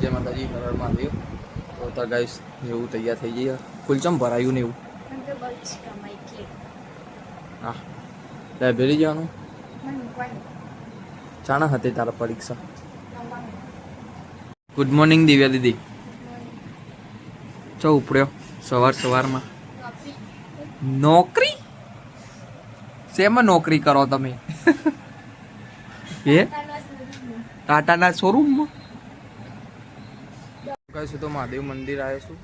જય માતાજી, હર હર મહાદેવ. તો તાર ગાઈસ જેવું તૈયાર થઈ જઈએ. ફૂલચમ ભરાયું ને એવું. હા, લાઇબ્રેરી જવાનું. ચાણા હતી તારા પરીક્ષા. ગુડ મોર્નિંગ દિવ્યા દીદી. ચો ઉપડ્યો સવારમાં. નોકરી? શેમાં નોકરી કરો તમે? એ ટાટાના શોરૂમમાં કહીશું તો મહાદેવ મંદિર આવ્યો છું.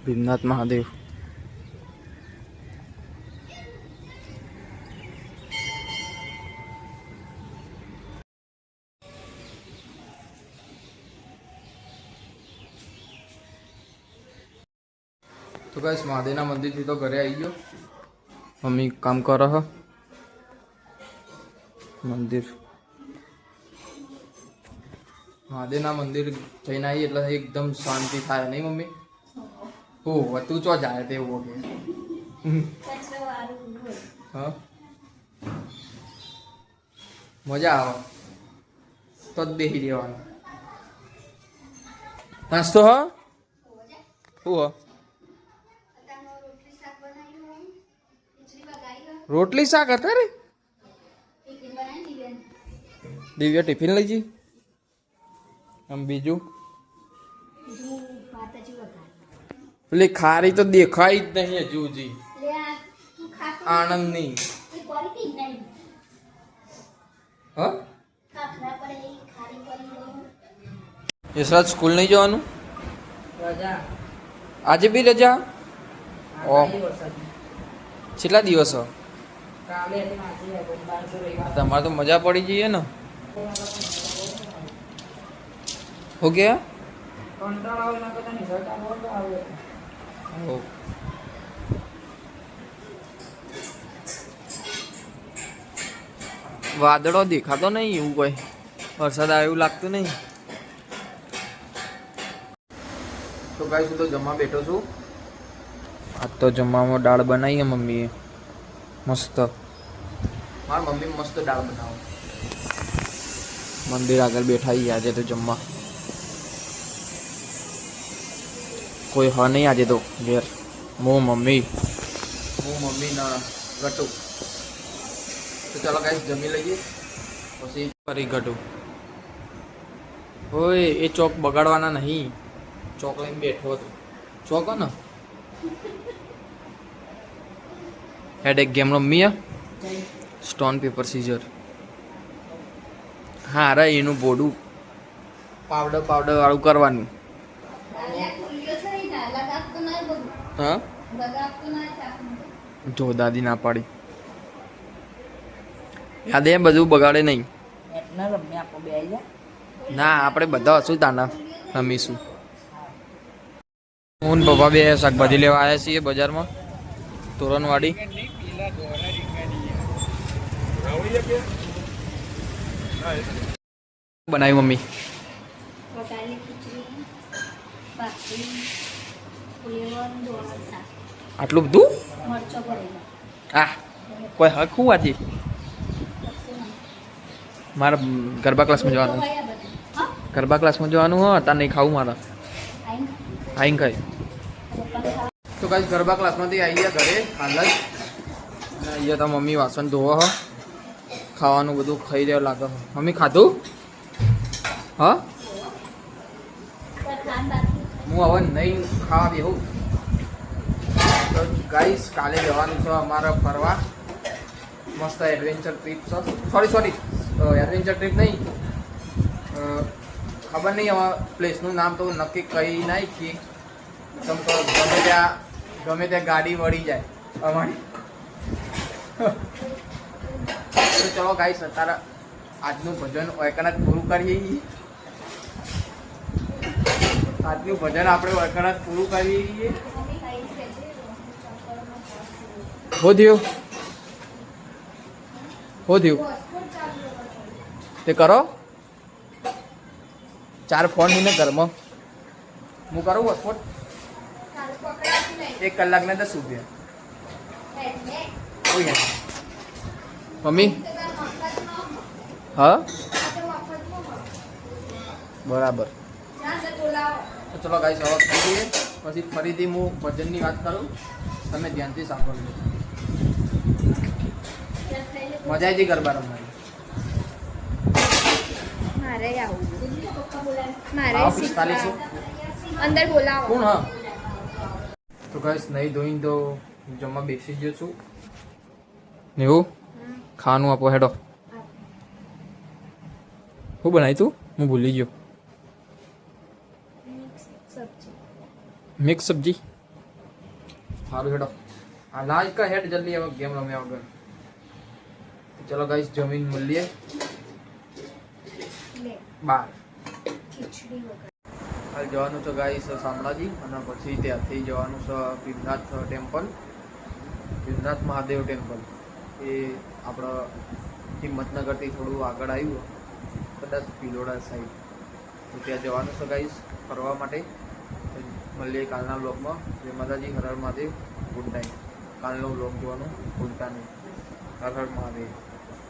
ભીમનાથ મહાદેવ. તો ગાઈસ મહાદેવના મંદિરથી તો ઘરે આવી ગયો. મમ્મી કામ કરો હ. મંદિર મહાદેવના મંદિર જઈને આવી એટલે એકદમ શાંતિ થાય નહીં મમ્મી? હો તું ચો જાય તેવું કે હા મજા આવે તો જ બેસી રહેવાનું. નાસ્તો હ શું હ? રોટલી શાક હતા રે. દિવ્યા ટિફિન લઈ જઈ. આમ બીજું પેલી ખારી તો દેખાય જ નહીં હજુ જી. આનંદ ની હ યશરાજ સ્કૂલ નહીં જવાનું? આજે બી રજા? કેટલા દિવસ? તમારે તો મજા પડી જઈએ ને. હો ગયા વાદળો દેખાતો નહીં એવું કોઈ વરસાદ આવે એવું લાગતું નહીં. તો ગાઈસ હું તો જમવા બેઠો છું. આજ તો જમવામાં દાળ બનાવી મમ્મીએ મસ્ત. મારા મમ્મી મસ્ત દાળ બનાવો. મંદિર આગળ બેઠા આજે તો જમવા. કોઈ હ નહીં આજે તો ઘેર. હું મમ્મી ના ગટુ. તો ચાલો ગાઈસ જમી લઈએ પછી ફરી ગટુ. ઓય એ ચોક બગાડવાના નહીં. ચોક લઈને બેઠો હતો. ચોક ને હેડ એક ગેમ રમીએ. Stone paper scissor. હા રે એનું બોડું પાવડર વાળું કરવાનું. હા જો દાદી ના પાડી. યાદ એ બધું બગાડે નહીં. ના આપણે બધા હશું તાના રમીશું. હું પપ્પા બે શાકભાજી લેવા આવ્યા છીએ બજારમાં તોરણવાડી. બનાવ્યું મમ્મી? આટલું બધું? હા કોઈ હક હું આજે મારા ગરબા ક્લાસમાં જવાનું. ગરબા ક્લાસમાં જવાનું હો તાર નહીં ખાવું મારા. આઈને ખાઈ. તો ગાઈસ ગરબા ક્લાસમાંથી આવી ગયા ઘરે હાલ જ. અહીંયા તો મમ્મી વાસણ ધોવો હ. ખાવાનું બધું ખાઈ રહ્યો લાગે. મમ્મી ખાધું? હા હું હવે નહીં ખાવા બેહું. તો ગાઈસ કાલે જવાનું છે અમારે ફરવા. મસ્ત એડવેન્ચર ટ્રીપ છે. સોરી એડવેન્ચર ટ્રીપ નહીં. ખબર નહીં હવે પ્લેસનું નામ તો નક્કી કહી નાખી. ગમે ત્યાં ગાડી વળી જાય અમારી. તો ચલો ગાઈસ અત્યારે આજનું ભજન એકનાથ પૂરું કરીએ. આજનું ભજન આપણે એકનાથ પૂરું કરીએ. હો થયું તે કરો. 4 ફોન ને ઘરમાં હું કરું હોસ્પોટ. 1 કલાકને 10 રૂપિયા. મમ્મી હા બરાબર. તો ચલો ગાઈસ હવે ખાઈ લઈએ, પછી ફરીથી હું ભજનની વાત કરું, તમે ધ્યાનથી સાંભળજો. મજા આવી હતી ગરબા રમવાની. મારે આવું મારે આવો 45 અંદર બોલાવો કોણ? હા તો ગાઈસ નહીં ધોઈને તો જમવા બેસી ગયો છું. એવું ખાવાનું આપો હેડો. શું બનાવી તું? હું ભૂલી ગયો. મિક્સ સબ્જી. સારું હેડો. હા લાજ કા હેડ જલ્દી હવે ગેમ રમ્યા વગર. ચલો ગાઈસ જમીન મળીએ બાર. હાલ જવાનું છે ગાઈસ શામળાજી અને પછી ત્યાંથી જવાનું છે ભીમનાથ ટેમ્પલ, ભીમનાથ મહાદેવ ટેમ્પલ. એ આપણા હિંમતનગરથી થોડું આગળ આવ્યું, કદાચ ભિલોડા સાઈડ. તો ત્યાં જવાનું છે ગાઈસ ફરવા માટે. મળીએ કાલના બ્લોગમાં. જય માતાજી, હર હર મહાદેવ, ગુડ નાઇટ. કાલનો બ્લોગ જોવાનું ભૂલતા નહીં. હર હર મહાદેવ.